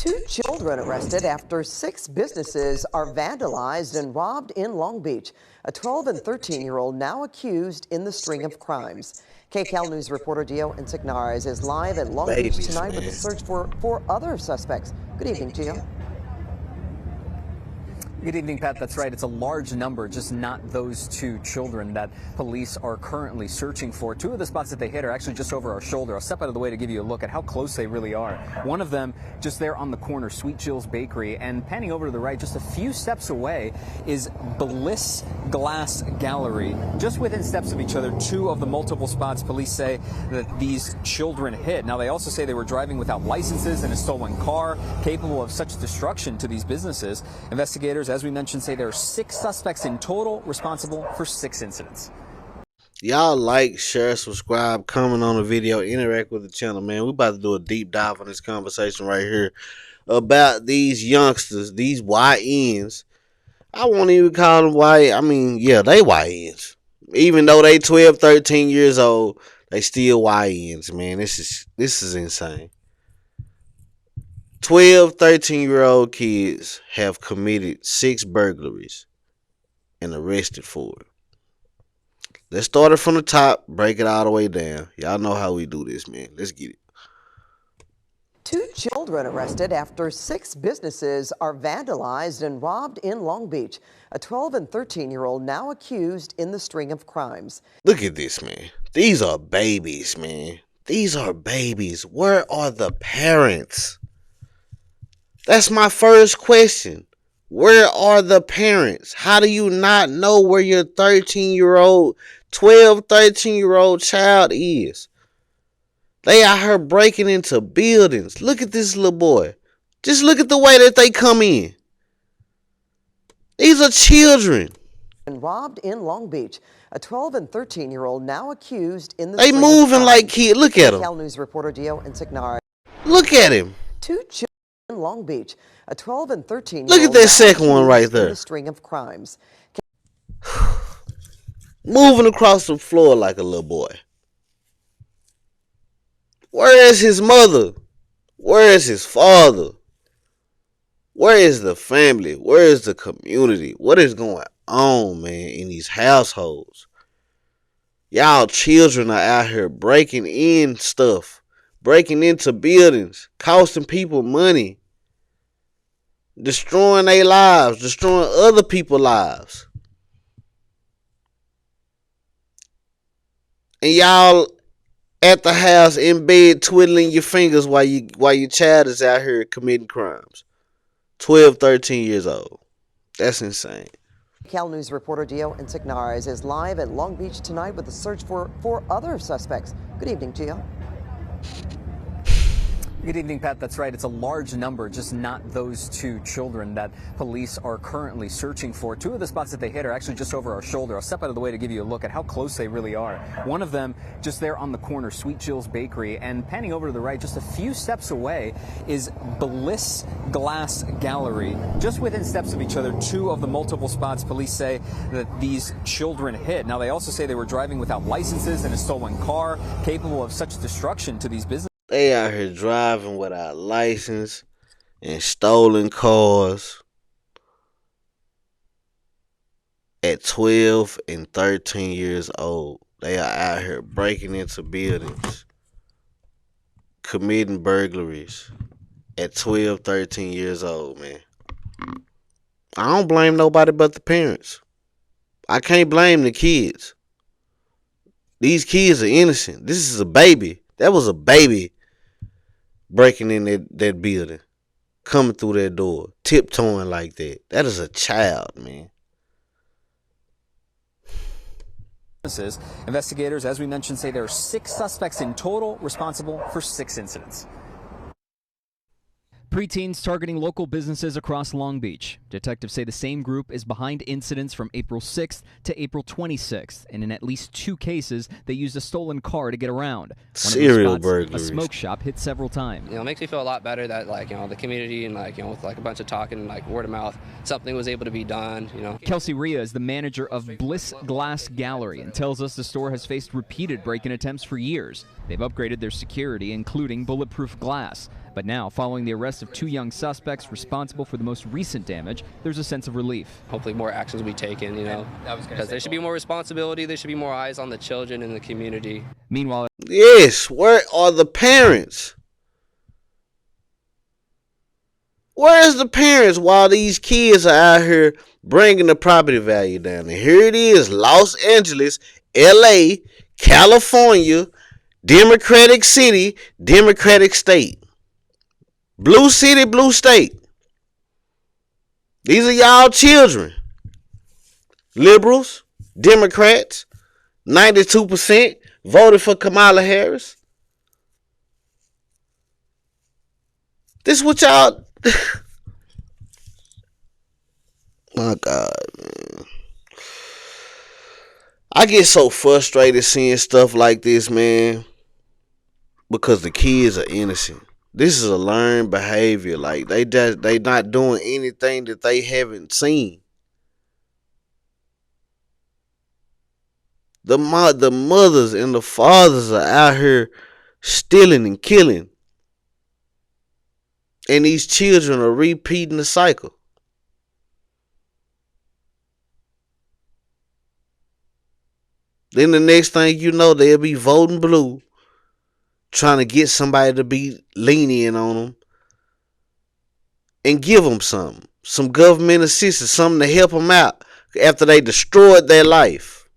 Two children arrested after 6 businesses are vandalized and robbed in Long Beach. A 12 and 13-year-old now accused in the string of crimes. KCAL News reporter Dio Insignares is live at Long Beach tonight with the search for 4 other suspects. Good evening, Gio. Good evening, Pat. That's right. It's a large number, just not those 2 children that police are currently searching for. 2 of the spots that they hit are actually just over our shoulder. I'll step out of the way to give you a look at how close they really are. One of them just there on the corner, Sweet Jill's Bakery, and panning over to the right, just a few steps away, is Bliss Glass Gallery. Just within steps of each other, 2 of the multiple spots police say that these children hit. Now, they also say they were driving without licenses in a stolen car, capable of such destruction to these businesses. Investigators, as we mentioned, say there are 6 suspects in total responsible for 6 incidents. Y'all like, share, subscribe, comment on the video, interact with the channel, man. We about to do a deep dive on this conversation right here about these youngsters, these YNs. I won't even call them Y. I mean, yeah, they YNs. Even though they 12, 13 years old, they still YNs, man. This is insane. 12, 13-year-old kids have committed 6 burglaries and arrested for it. Let's start it from the top, break it all the way down. Y'all know how we do this, man. Let's get it. 2 children arrested after 6 businesses are vandalized and robbed in Long Beach. A 12 and 13-year-old now accused in the string of crimes. Look at this, man. These are babies, man. These are babies. Where are the parents? That's my first question. Where are the parents? How do you not know where your 13-year-old, 12, 13-year-old child is? They out here breaking into buildings. Look at this little boy. Just look at the way that they come in. These are children. And robbed in Long Beach. A 12 and 13-year-old now accused in the They moving like kids. Look at him. KCAL News reporter Dio Insignares. Look at him. 2 children in Long Beach. A 12 and 13-year-old. Look at that second one right there. In a string of crimes. Moving across the floor like a little boy. Where is his mother? Where is his father? Where is the family? Where is the community? What is going on, man, in these households? Y'all children are out here breaking in stuff, breaking into buildings, costing people money, destroying their lives, destroying other people's lives. And y'all at the house in bed twiddling your fingers while your child is out here committing crimes. 12, 13 years old. That's insane. KCAL News reporter Dio Insignares is live at Long Beach tonight with the search for 4 other suspects. Good evening, Gio. Good evening, Pat. That's right. It's a large number, just not those 2 children that police are currently searching for. 2 of the spots that they hit are actually just over our shoulder. I'll step out of the way to give you a look at how close they really are. One of them just there on the corner, Sweet Jill's Bakery, and panning over to the right, just a few steps away, is Bliss Glass Gallery. Just within steps of each other, 2 of the multiple spots police say that these children hit. Now, they also say they were driving without licenses in a stolen car, capable of such destruction to these businesses. They out here driving without license and stolen cars at 12 and 13 years old. They are out here breaking into buildings, committing burglaries at 12, 13 years old, man. I don't blame nobody but the parents. I can't blame the kids. These kids are innocent. This is a baby. That was a baby breaking in that building, coming through that door, tiptoeing like that. That is a child, man. Investigators, as we mentioned, say there are 6 suspects in total responsible for 6 incidents. Preteens targeting local businesses across Long Beach. Detectives say the same group is behind incidents from April 6th to April 26th, and in at least 2 cases, they used a stolen car to get around. Serial burglaries. A smoke shop hit several times. It makes me feel a lot better that, the community and, with, a bunch of talking and, word of mouth, something was able to be done, Kelsey Rhea is the manager of Bliss Glass Gallery and tells us the store has faced repeated break-in attempts for years. They've upgraded their security, including bulletproof glass. But now, following the arrest arrest of 2 young suspects responsible for the most recent damage, there's a sense of relief. Hopefully more actions will be taken, because there should be more responsibility. There should be more eyes on the children in the community. Meanwhile, yes, where are the parents? Where's the parents while these kids are out here bringing the property value down? And here it is, Los Angeles, LA, California, Democratic city, Democratic state. Blue city, blue state. These are y'all children. Liberals, Democrats, 92% voted for Kamala Harris. This is what y'all... My God, man. I get so frustrated seeing stuff like this, man, because the kids are innocent. This is a learned behavior. Like, they not doing anything that they haven't seen. The mothers and the fathers are out here stealing and killing. And these children are repeating the cycle. Then the next thing you know, they'll be voting blue, trying to get somebody to be lenient on them and give them something. Some government assistance, something to help them out after they destroyed their life.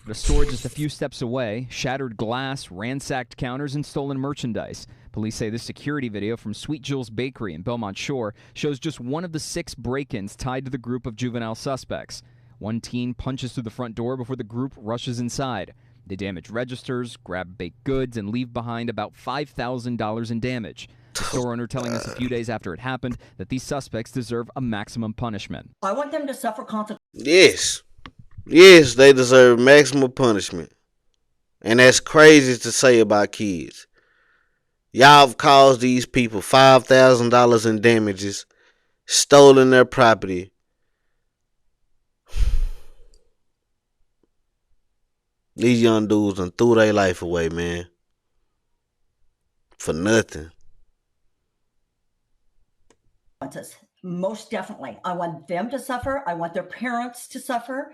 the store just a few steps away, shattered glass, ransacked counters, and stolen merchandise. Police say this security video from Sweet Jules Bakery in Belmont Shore shows just one of the 6 break-ins tied to the group of juvenile suspects. One teen punches through the front door before the group rushes inside. They damage registers, grab baked goods, and leave behind about $5,000 in damage. The store owner telling us a few days after it happened that these suspects deserve a maximum punishment. I want them to suffer consequences. Yes, they deserve maximum punishment. And that's crazy to say about kids. Y'all have caused these people $5,000 in damages, stolen their property. These young dudes done threw their life away, man. For nothing. Most definitely. I want them to suffer. I want their parents to suffer.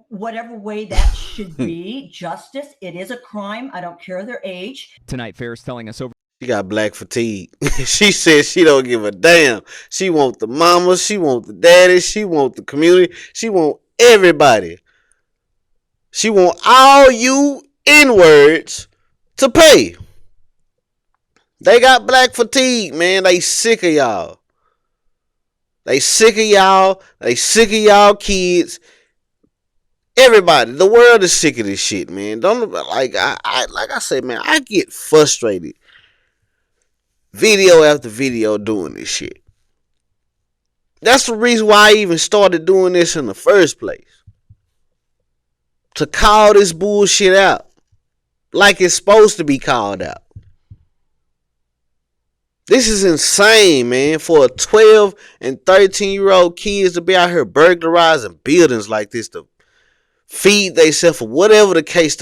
Whatever way that should be, justice. It is a crime. I don't care their age. Tonight, Ferris telling us over. She got black fatigue. She says she don't give a damn. She want the mamas. She want the daddies. She want the community. She want everybody. She want all you N-words to pay. They got black fatigue, man. They sick of y'all. They sick of y'all. They sick of y'all kids. Everybody, the world is sick of this shit, man. Don't like I said, man. I get frustrated, video after video, doing this shit. That's the reason why I even started doing this in the first place. To call this bullshit out, like it's supposed to be called out. This is insane, man, for a 12 and 13-year-old kids to be out here burglarizing buildings like this to feed themselves, or whatever the case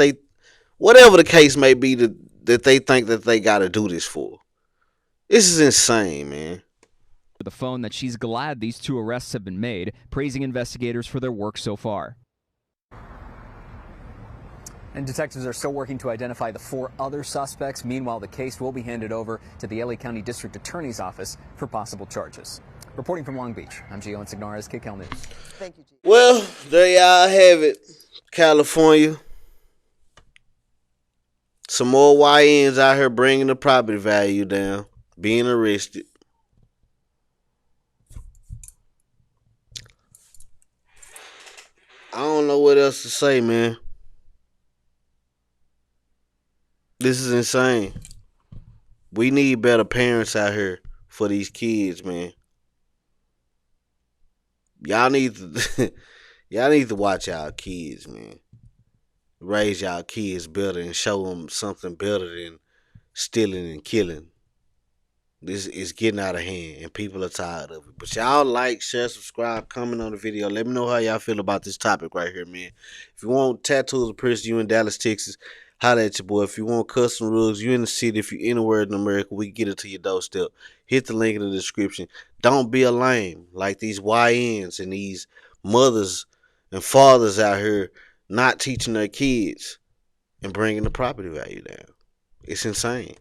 may be that they think that they got to do this for. This is insane, man. The phone that she's glad these 2 arrests have been made, praising investigators for their work so far. And detectives are still working to identify the 4 other suspects. Meanwhile, the case will be handed over to the LA County District Attorney's Office for possible charges. Reporting from Long Beach, I'm Gio Insignares, KCAL News. Thank you, G. Well, there y'all have it, California. Some more YNs out here bringing the property value down, being arrested. I don't know what else to say, man. This is insane. We need better parents out here for these kids, man. Y'all need to watch y'all kids, man. Raise y'all kids better and show them something better than stealing and killing. This is getting out of hand and people are tired of it. But y'all like, share, subscribe, comment on the video. Let me know how y'all feel about this topic right here, man. If you want tattoos of Prince, you in Dallas, Texas, Holla at your boy. If you want custom rugs, you in the city, if you anywhere in America, we get it to your doorstep. Hit the link in the description. Don't be a lame like these YNs and these mothers and fathers out here not teaching their kids and bringing the property value down. It's insane.